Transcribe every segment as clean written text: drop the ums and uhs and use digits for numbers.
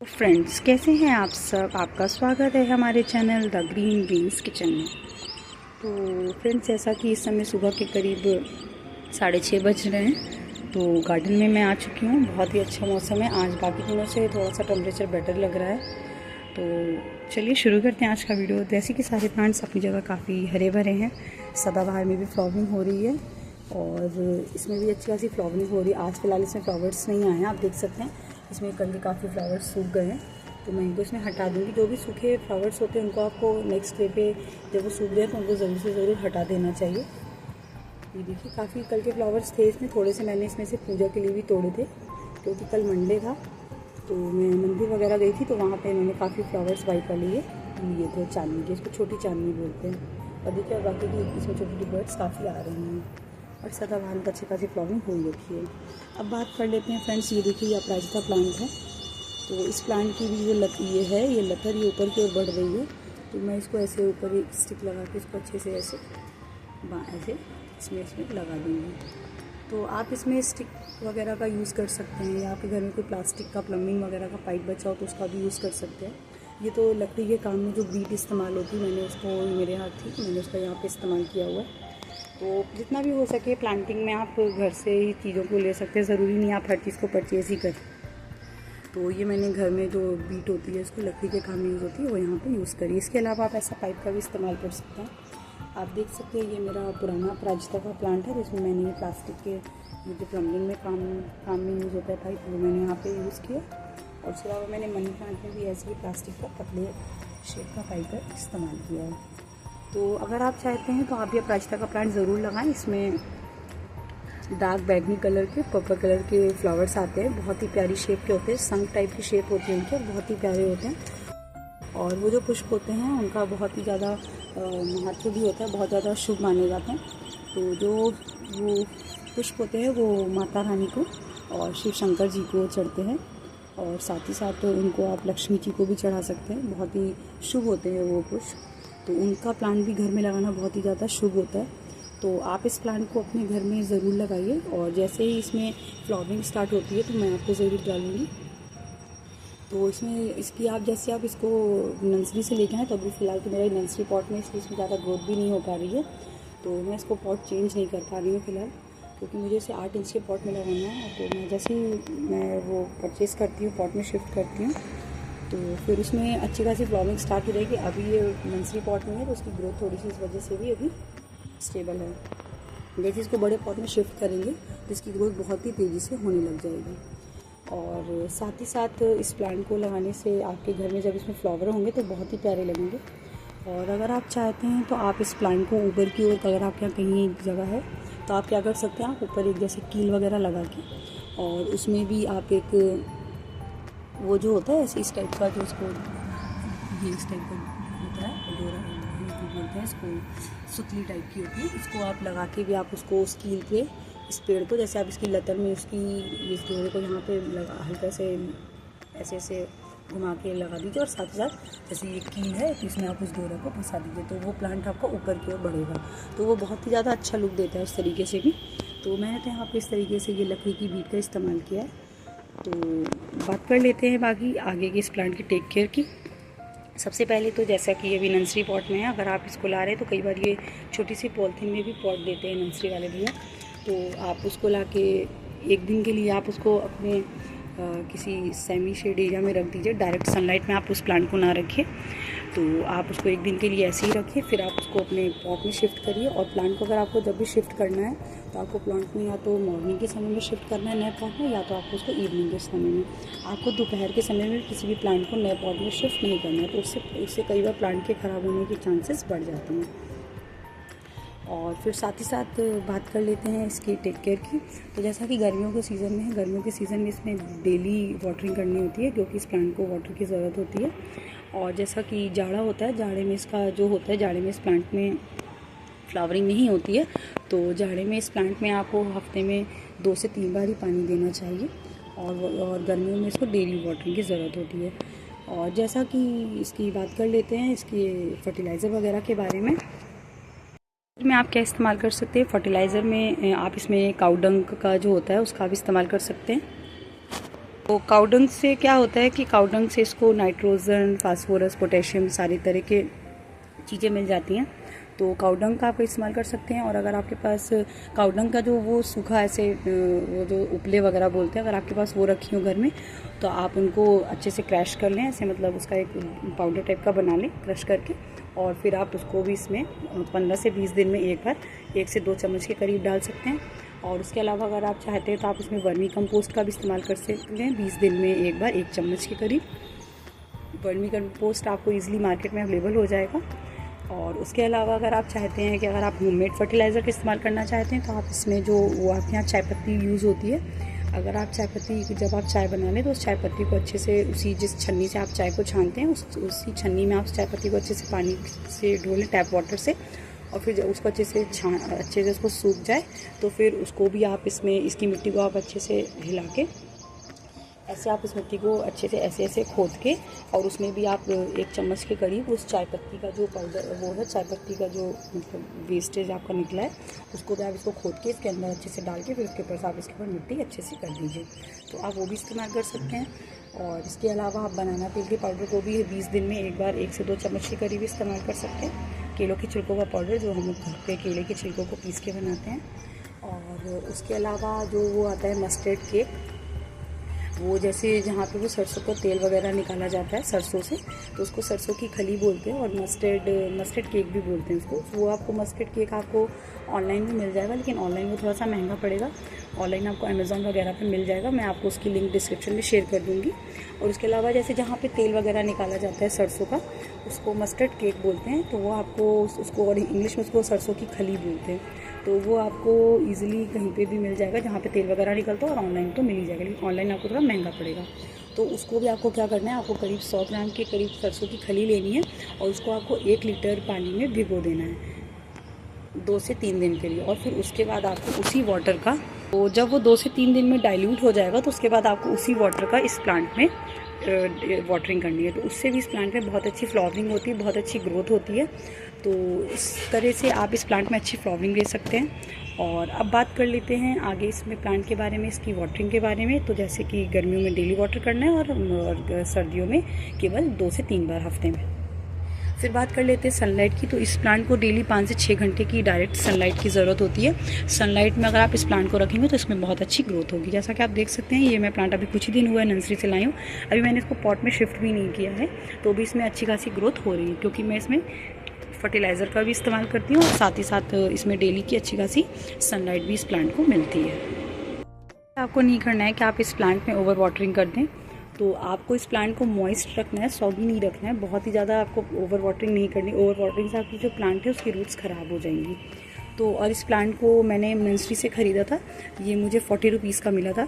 Friends, कैसे हैं आप सब। आपका स्वागत है हमारे channel the green beans kitchen में। तो फ्रेंड्स, जैसा कि इस समय सुबह के करीब 6:30 बज रहे हैं, तो गार्डन में मैं आ चुकी हूँ। बहुत ही अच्छा मौसम है आज, बाकी दिनों से थोड़ा सा टेम्परेचर बेटर लग रहा है। तो चलिए शुरू करते हैं आज का वीडियो। जैसे कि सारे प्लांट्स अपनी जगह काफ़ी हरे भरे हैं। सदाबहार में भी फ्लावरिंग हो रही है और इसमें भी अच्छी खासी फ्लावरिंग हो रही है। आज फिलहाल इसमें फ्लावर्स नहीं आए हैं, आप देख सकते हैं। इसमें कल के काफ़ी फ्लावर्स सूख गए हैं, तो मैं इनको इसमें हटा दूँगी। जो भी सूखे फ्लावर्स होते हैं उनको आपको नेक्स्ट डे पे जब वो सूख जाए तो उनको ज़रूर से ज़रूर हटा देना चाहिए। ये देखिए, काफ़ी कल के फ्लावर्स थे इसमें, थोड़े से मैंने इसमें से पूजा के लिए भी तोड़े थे, क्योंकि कल मंडे था। तो मैं मंदिर वगैरह गई थी, तो वहाँ पे मैंने काफ़ी फ्लावर्स बाई कर लिए थे चांदनी के। इसको छोटी चांदनी बोलते हैं। और देखिए, बाकी की इसमें छोटी छोटी बर्ड्स काफ़ी आ रही हैं और सदाबहार में अच्छी खासी फ्लावरिंग हुई रखी है। अब बात कर लेते हैं फ्रेंड्स। ये देखिए, ये अपराजिता प्लांट है। तो इस प्लांट की भी ये लतर ये ऊपर की ओर बढ़ रही है। तो मैं इसको ऐसे ऊपर एक स्टिक लगा के इसको अच्छे से ऐसे इसमें लगा दूँगी। तो आप इसमें स्टिक वगैरह का यूज़ कर सकते हैं, या आपके घर में कोई प्लास्टिक का प्लम्बिंग वगैरह का पाइप बचा हो तो उसका भी यूज़ कर सकते हैं। ये तो लकड़ी के काम में जो बीट इस्तेमाल होती है, मैंने उसको मेरे हाथ थी, मैंने उसका यहाँ पे इस्तेमाल किया हुआ है। तो जितना भी हो सके प्लांटिंग में आप घर से ही चीज़ों को ले सकते हैं, ज़रूरी नहीं आप हर चीज़ को परचेज़ ही करें। तो ये मैंने घर में जो बीट होती है, इसको लकड़ी के काम में यूज़ होती है, वो यहाँ पे यूज़ करिए। इसके अलावा आप ऐसा पाइप का भी इस्तेमाल कर सकते हैं। आप देख सकते हैं, ये मेरा पुराना अपराजिता का प्लांट है, जिसमें मैंने ये प्लास्टिक के ये जो प्लम्बिंग में काम में यूज़ होता है पाइप, वो मैंने यहाँ पे यूज़ किया। और उसके अलावा मैंने मनी प्लांट में भी ऐसे ही प्लास्टिक का पतले शेप का पाइप का इस्तेमाल किया है। तो अगर आप चाहते हैं तो आप भी अपराजिता का प्लांट ज़रूर लगाएं। इसमें डार्क बैगनी कलर के, पर्पल कलर के फ्लावर्स आते हैं, बहुत ही प्यारी शेप के होते हैं, संख टाइप की शेप होती है उनकी, बहुत ही प्यारे होते हैं। और वो जो पुष्प होते हैं उनका बहुत ही ज़्यादा महत्व भी होता है, बहुत ज़्यादा शुभ माने जाते हैं। तो जो वो पुष्प होते हैं वो माता रानी को और शिव शंकर जी को चढ़ते हैं, और साथ ही साथ उनको आप लक्ष्मी जी को भी चढ़ा सकते हैं। बहुत ही शुभ होते हैं वो पुष्प, तो उनका प्लांट भी घर में लगाना बहुत ही ज़्यादा शुभ होता है। तो आप इस प्लांट को अपने घर में ज़रूर लगाइए, और जैसे ही इसमें फ्लावरिंग स्टार्ट होती है तो मैं आपको ज़रूर डालूँगी। तो इसमें इसकी आप इसको नर्सरी से लेके आएँ, तो अभी फ़िलहाल तो मेरा नर्सरी पॉट में, इसलिए इसमें ज़्यादा ग्रोथ भी नहीं हो पा रही है। तो मैं इसको पॉट चेंज नहीं कर पा रही हूँ फ़िलहाल, क्योंकि मुझे इसे 8 इंच के पॉट में लगाना है। तो मैं जैसे ही मैं वो परचेज़ करती हूँ, पॉट में शिफ्ट करती हूँ, तो फिर उसमें अच्छी खासी फ्लावरिंग स्टार्ट हो जाएगी। अभी ये नर्सरी पॉट में है, तो उसकी ग्रोथ थोड़ी सी इस वजह से भी अभी स्टेबल है। जैसे इसको बड़े पॉट में शिफ्ट करेंगे तो इसकी ग्रोथ बहुत ही तेज़ी से होने लग जाएगी। और साथ ही साथ इस प्लांट को लगाने से आपके घर में जब इसमें फ्लावर होंगे तो बहुत ही प्यारे लगेंगे। और अगर आप चाहते हैं तो आप इस प्लांट को ऊपर की ओर, अगर आपके यहाँ कहीं जगह है तो आप क्या कर सकते हैं, आप ऊपर एक जैसे कील वगैरह लगा के, और उसमें भी आप एक वो जो होता है ऐसे इस टाइप का, जो इसको ये इस टाइप का होता है, बोलते हैं इसको, सुतली टाइप की होती है, इसको आप लगा के भी आप उसको उस कील पे, इस पेड़ को, जैसे आप इसकी लतर में उसकी इस डोरे को यहाँ पे लगा, हल्का से ऐसे ऐसे घुमा के लगा दीजिए, और साथ ही साथ जैसे ये कील है तो इसमें आप उस डोरे को फंसा दीजिए, तो वो प्लांट आपका ऊपर की ओर बढ़ेगा। तो वो बहुत ही ज़्यादा अच्छा लुक देता है उस तरीके से भी। तो मैंने तो यहाँ पर इस तरीके से ये लकड़ी की बीट का इस्तेमाल किया है। तो बात कर लेते हैं बाकी आगे की इस प्लांट की टेक केयर की। सबसे पहले तो जैसा कि ये भी नर्सरी पॉट में है, अगर आप इसको ला रहे हैं तो कई बार ये छोटी सी पॉलिथीन में भी पॉट देते हैं नर्सरी वाले भैया। तो आप उसको ला के एक दिन के लिए आप उसको अपने किसी सेमी शेड एरिया में रख दीजिए। डायरेक्ट सनलाइट में आप उस प्लांट को ना रखिए, तो आप उसको एक दिन के लिए ऐसे ही रखिए, फिर आप उसको अपने पॉट में शिफ्ट करिए। और प्लांट को अगर आपको जब भी शिफ्ट करना है तो आपको प्लांट में या तो मॉर्निंग के समय में शिफ्ट करना है नए पॉट में, या तो आपको उसको इवनिंग के समय में, आपको दोपहर के समय में किसी भी प्लांट को नए पॉट में शिफ्ट नहीं करना है। तो उससे कई बार प्लांट के ख़राब होने के चांसेस बढ़ जाते हैं। और फिर साथ ही साथ बात कर लेते हैं इसकी टेक केयर की। तो जैसा कि गर्मियों के सीज़न में है, गर्मियों के सीज़न में इसमें डेली वाटरिंग करनी होती है, क्योंकि इस प्लांट को वाटर की ज़रूरत होती है। और जैसा कि जाड़ा होता है, जाड़े में इसका जो होता है, जाड़े में इस प्लांट में फ्लावरिंग नहीं होती है, तो जाड़े में इस प्लांट में आपको हफ्ते में 2 से 3 बार ही पानी देना चाहिए। और गर्मियों में इसको डेली वाटरिंग की ज़रूरत होती है। और जैसा कि इसकी बात कर लेते हैं इसकी फर्टिलाइज़र वगैरह के बारे में आप क्या इस्तेमाल कर सकते हैं। फर्टिलाइज़र में आप इसमें काऊ डंग का जो होता है उसका भी इस्तेमाल कर सकते हैं। तो काउडंग से क्या होता है कि काउडंग से इसको नाइट्रोजन, फास्फोरस, पोटेशियम सारी तरह के चीज़ें मिल जाती हैं। तो काउडंग का आप इस्तेमाल कर सकते हैं। और अगर आपके पास काउडंग का जो वो सूखा ऐसे वो जो उपले वगैरह बोलते हैं, अगर आपके पास वो रखी हो घर में, तो आप उनको अच्छे से क्रश कर लें, ऐसे मतलब उसका एक पाउडर टाइप का बना लें क्रश करके। और फिर आप उसको भी इसमें 15 से 20 दिन में एक बार 1 से 2 चम्मच के करीब डाल सकते हैं। और उसके अलावा अगर आप चाहते हैं तो आप इसमें वर्मी कंपोस्ट का भी इस्तेमाल कर सकते हैं। 20 दिन में एक बार 1 चम्मच के करीब वर्मी कंपोस्ट आपको ईजिली मार्केट में अवेलेबल हो जाएगा। और उसके अलावा अगर आप चाहते हैं कि अगर आप होममेड फर्टिलाइज़र का इस्तेमाल करना चाहते हैं, तो आप इसमें जो वो आपके यहाँ चाय पत्ती यूज़ होती है, अगर आप चाय पत्ती जब आप चाय बना लें तो उस चाय पत्ती को अच्छे से उसी जिस छन्नी से आप चाय को छानते हैं उसी छन्नी में आप चाय पत्ती को अच्छे से पानी से धो लें, टैप वाटर से। और फिर जब उसको अच्छे से उसको सूख जाए तो फिर उसको भी आप इसमें इसकी मिट्टी को आप अच्छे से हिला के ऐसे आप इस मिट्टी को अच्छे से ऐसे खोद के और उसमें भी आप 1 चम्मच के करीब उस चाय पत्ती का जो पाउडर वो है, चाय पत्ती का जो मतलब वेस्टेज आपका निकला है, उसको भी आप इसको खोद के इसके अंदर अच्छे से डाल के फिर उसके ऊपर आप इसके ऊपर मिट्टी अच्छे से कर दीजिए। तो आप वो भी इस्तेमाल कर सकते हैं। और इसके अलावा आप बनाना पील के पाउडर को भी 20 दिन में एक बार 1 से 2 चम्मच के करीब इस्तेमाल कर सकते हैं। केलों के छिलकों का पाउडर जो हम घर पे केले के छिलकों को पीस के बनाते हैं। और उसके अलावा जो वो आता है मस्टर्ड केक, वो जैसे जहाँ पे वो सरसों का तेल वगैरह निकाला जाता है सरसों से, तो उसको सरसों की खली बोलते हैं। और मस्टर्ड केक भी बोलते हैं उसको। वो आपको मस्टर्ड केक आपको ऑनलाइन भी मिल जाएगा, लेकिन ऑनलाइन वो थोड़ा सा महंगा पड़ेगा। ऑनलाइन आपको अमेज़ॉन वगैरह पे मिल जाएगा, मैं आपको उसकी लिंक डिस्क्रिप्शन में शेयर कर दूँगी। और उसके अलावा जैसे जहाँ पे तेल वगैरह निकाला जाता है सरसों का, उसको मस्टर्ड केक बोलते हैं। तो वो आपको उसको और इंग्लिश में उसको सरसों की खली बोलते हैं। तो वो आपको ईज़िली कहीं पे भी मिल जाएगा जहाँ पे तेल वगैरह निकलता है, और ऑनलाइन तो मिल ही जाएगा, लेकिन ऑनलाइन आपको थोड़ा महंगा पड़ेगा। तो उसको भी आपको क्या करना है, आपको करीब 100 ग्राम के करीब सरसों की खली लेनी है और उसको आपको 1 लीटर पानी में भिगो देना है 2 से 3 दिन के लिए। और फिर उसके बाद आपको उसी वाटर का, तो जब वो 2 से 3 दिन में डाइल्यूट हो जाएगा तो उसके बाद आपको उसी वाटर का इस प्लांट में वाटरिंग करनी है। तो उससे भी इस प्लांट में बहुत अच्छी फ्लावरिंग होती है, बहुत अच्छी ग्रोथ होती है। तो इस तरह से आप इस प्लांट में अच्छी फ्लावरिंग ले सकते हैं। और अब बात कर लेते हैं आगे इसमें प्लांट के बारे में, इसकी वाटरिंग के बारे में। तो जैसे कि गर्मियों में डेली वाटर करना है और सर्दियों में केवल 2 से 3 बार हफ्ते में। फिर बात कर लेते हैं सनलाइट की। तो इस प्लांट को डेली 5 से 6 घंटे की डायरेक्ट सनलाइट की ज़रूरत होती है। सनलाइट में अगर आप इस प्लांट को रखेंगे तो इसमें बहुत अच्छी ग्रोथ होगी। जैसा कि आप देख सकते हैं, ये मैं प्लांट अभी कुछ ही दिन हुआ है नर्सरी से लाई हूँ, अभी मैंने इसको पॉट में शिफ्ट भी नहीं किया है, तो भी इसमें अच्छी खासी ग्रोथ हो रही है, क्योंकि मैं इसमें फर्टिलाइज़र का भी इस्तेमाल करती हूँ और साथ ही साथ इसमें डेली की अच्छी खासी सनलाइट भी इस प्लांट को मिलती है। आपको नहीं करना है कि आप इस प्लांट में ओवर वाटरिंग कर दें। तो आपको इस प्लांट को मॉइस्ट रखना है, सॉगी नहीं रखना है, बहुत ही ज़्यादा आपको ओवर वाटरिंग नहीं करनी। ओवर वाटरिंग से आपकी जो प्लांट है उसकी रूट्स ख़राब हो जाएंगी। तो और इस प्लांट को मैंने नर्सरी से ख़रीदा था, ये मुझे 40 रुपीज़ का मिला था।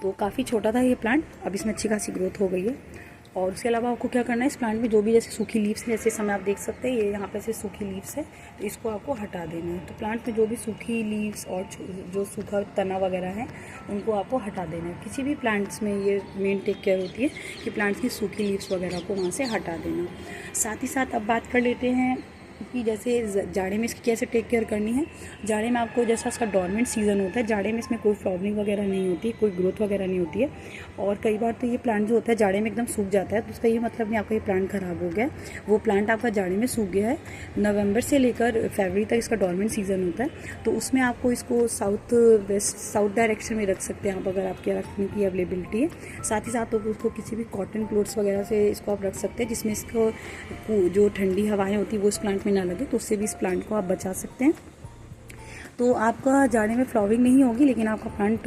तो काफ़ी छोटा था ये प्लांट, अब इसमें अच्छी खासी ग्रोथ हो गई है। और उसके अलावा आपको क्या करना है, इस प्लांट में जो भी जैसे सूखी लीव्स है, जैसे समय आप देख सकते हैं ये यहाँ पे से सूखी लीव्स है, तो इसको आपको हटा देना है। तो प्लांट में जो भी सूखी लीव्स और जो सूखा तना वगैरह है उनको आपको हटा देना है। किसी भी प्लांट्स में ये मेन टेक केयर होती है कि प्लांट्स की सूखी लीव्स वगैरह को वहाँ से हटा देना। साथ ही साथ अब बात कर लेते हैं कि जैसे जाड़े में इसकी कैसे टेक केयर करनी है। जाड़े में आपको, जैसा इसका डॉर्मेंट सीज़न होता है, जाड़े में इसमें कोई फ्लावरिंग वगैरह नहीं होती, कोई ग्रोथ वगैरह नहीं होती है। और कई बार तो ये प्लांट जो होता है जाड़े में एकदम सूख जाता है, तो उसका ये मतलब नहीं आपका ये प्लांट ख़राब हो गया, वो प्लांट आपका जाड़े में सूख गया है। नवंबर से लेकर फरवरी तक इसका डॉर्मेंट सीज़न होता है, तो उसमें आपको इसको साउथ डायरेक्शन में रख सकते हैं आप, अगर आपके रखने की अवेलेबिलिटी है। साथ ही साथ तो उसको किसी भी कॉटन क्लोथ्स वगैरह से इसको आप रख सकते हैं, जिसमें इसको जो ठंडी हवाएँ होती है वो इस प्लांट में ना लगे, तो उससे भी इस प्लांट को आप बचा सकते हैं। तो आपका जाड़े में फ्लावरिंग नहीं होगी, लेकिन आपका प्लांट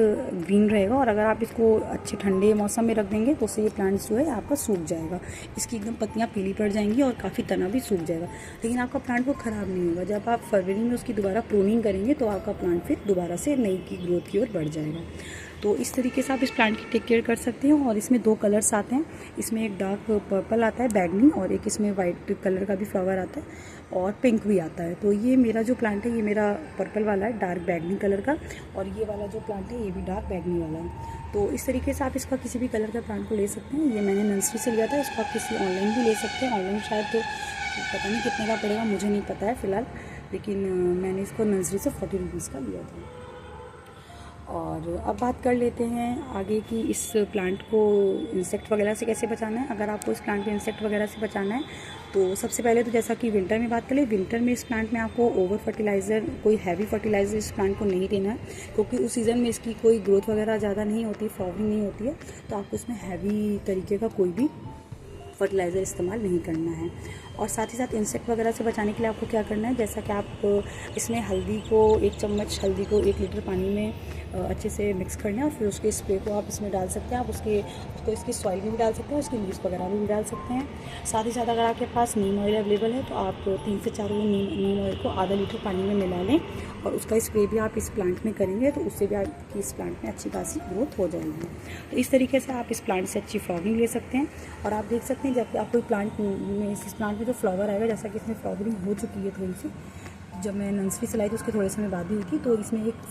ग्रीन रहेगा। और अगर आप इसको अच्छे ठंडे मौसम में रख देंगे तो उससे ये प्लांट जो है आपका सूख जाएगा, इसकी एकदम पत्तियां पीली पड़ जाएंगी और काफ़ी तना भी सूख जाएगा, लेकिन आपका प्लांट वो ख़राब नहीं होगा। जब आप फरवरी में उसकी दोबारा प्रूनिंग करेंगे तो आपका प्लांट फिर दोबारा से नई की ग्रोथ की ओर बढ़ जाएगा। तो इस तरीके से आप इस प्लांट की टेक केयर कर सकते हैं। और इसमें 2 कलर्स आते हैं, इसमें एक डार्क पर्पल आता है बैगनी, और एक इसमें वाइट कलर का भी फ्लावर आता है और पिंक भी आता है। तो ये मेरा जो प्लांट है ये मेरा पर्पल वाला है, डार्क बैगनी कलर का, और ये वाला जो प्लांट है ये भी डार्क बैगनी वाला है। तो इस तरीके से आप इसका किसी भी कलर का प्लांट को ले सकते हैं। ये मैंने नर्सरी से लिया था, इसको आप किसी ऑनलाइन भी ले सकते हैं। ऑनलाइन शायद तो पता नहीं कितने का पड़ेगा, मुझे नहीं पता है फ़िलहाल, लेकिन मैंने इसको नर्सरी से 40 रुपीज़ का लिया था। और अब बात कर लेते हैं आगे की, इस प्लांट को इंसेक्ट वगैरह से कैसे बचाना है। अगर आपको इस प्लांट को इंसेक्ट वगैरह से बचाना है तो सबसे पहले तो जैसा कि विंटर में बात करें, विंटर में इस प्लांट में आपको ओवर फर्टिलाइज़र, कोई हैवी फर्टिलाइज़र इस प्लांट को नहीं देना है, क्योंकि उस सीज़न में इसकी कोई ग्रोथ वगैरह ज़्यादा नहीं होती, फ्लावरिंग नहीं होती है, तो आपको इसमें हैवी तरीके का कोई भी फर्टिलाइज़र इस्तेमाल नहीं करना है। और साथ ही साथ इंसेक्ट वगैरह से बचाने के लिए आपको क्या करना है, जैसा कि आप इसमें हल्दी को 1 चम्मच हल्दी को 1 लीटर पानी में अच्छे से मिक्स करना है और फिर उसके स्प्रे को आप इसमें डाल सकते हैं। आप उसको इसकी सॉइल में भी डाल सकते हैं, उसकी लीव्स वगैरह में भी डाल सकते हैं। साथ ही साथ अगर आपके पास नीम ऑयल अवेलेबल है तो आप 3 से 4 नीम ऑयल को आधा लीटर पानी में मिला लें और उसका स्प्रे भी आप इस प्लांट में करेंगे तो उससे भी आपकी इस प्लांट में अच्छी खासी ग्रोथ हो जाएगी। तो इस तरीके से आप इस प्लांट से अच्छी फ्लावरिंग ले सकते हैं। और आप देख सकते हैं जब आप कोई प्लांट में, इस प्लांट में जो फ्लावर आएगा, जैसा कि इसमें फ्लावरिंग हो चुकी है थोड़ी सी, जब मैं नर्सरी से लाई तो उसके थोड़े समय बाद भी हुई थी, तो इसमें एक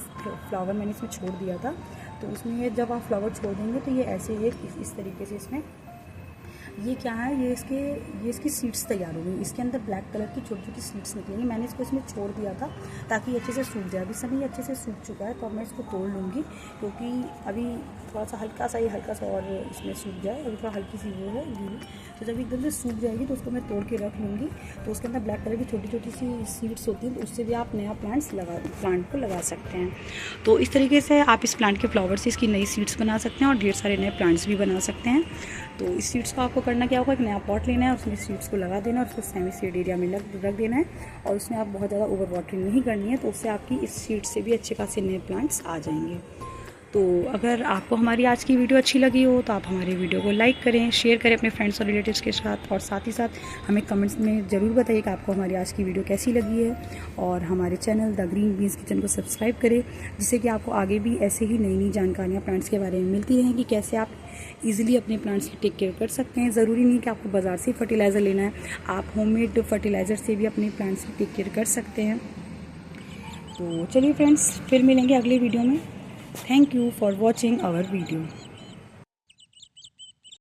फ्लावर मैंने इसमें छोड़ दिया था। तो उसमें ये जब आप फ्लावर छोड़ देंगे तो ये ऐसे इस तरीके से इसमें ये क्या है, ये इसकी सीड्स तैयार हो गई। इसके अंदर ब्लैक कलर की छोटी छोटी सीड्स निकलेंगी। मैंने इसको इसमें छोड़ दिया था ताकि अच्छे से सूख जाए। अभी सभी अच्छे से सूख चुका है, तो अब मैं इसको तोड़ लूँगी, क्योंकि अभी थोड़ा सा हल्का सा और इसमें सूख जाए। अभी थोड़ा हल्की सी वो है गीली, तो जब एकदम से सूख जाएगी तो उसको मैं तोड़ के रख लूँगी। तो उसके अंदर ब्लैक कलर की छोटी छोटी सी सीड्स होती हैं, तो उससे भी आप नया प्लांट को लगा सकते हैं। तो इस तरीके से आप इस प्लांट के फ्लावर से इसकी नई सीड्स बना सकते हैं और ढेर सारे नए प्लांट्स भी बना सकते हैं। तो इस सीड्स को आपको करना क्या होगा, एक नया पॉट लेना है, उसमें सीड्स को लगा देना और उसको सेमी सीड एरिया में रख देना है। और उसमें आप बहुत ज़्यादा ओवर वाटरिंग नहीं करनी है, तो उससे आपकी इस सीड से भी अच्छे खासे नए प्लांट्स आ जाएंगे। तो अगर आपको हमारी आज की वीडियो अच्छी लगी हो तो आप हमारी वीडियो को लाइक करें, शेयर करें अपने फ्रेंड्स और रिलेटिव्स के साथ, और साथ ही साथ हमें कमेंट्स में ज़रूर बताइए कि आपको हमारी आज की वीडियो कैसी लगी है। और हमारे channel the green beans kitchen को सब्सक्राइब करें, जिससे कि आपको आगे भी ऐसे ही नई नई जानकारियाँ प्लांट्स के बारे में मिलती रहें कि कैसे आप ईजिली अपने प्लांट्स की टेक केयर कर सकते हैं। ज़रूरी नहीं कि आपको बाज़ार से फर्टिलाइज़र लेना है, आप होममेड फर्टिलाइज़र से भी अपने प्लांट्स की टेक केयर कर सकते हैं। तो चलिए फ्रेंड्स, फिर मिलेंगे अगले वीडियो में। Thank you for watching our video.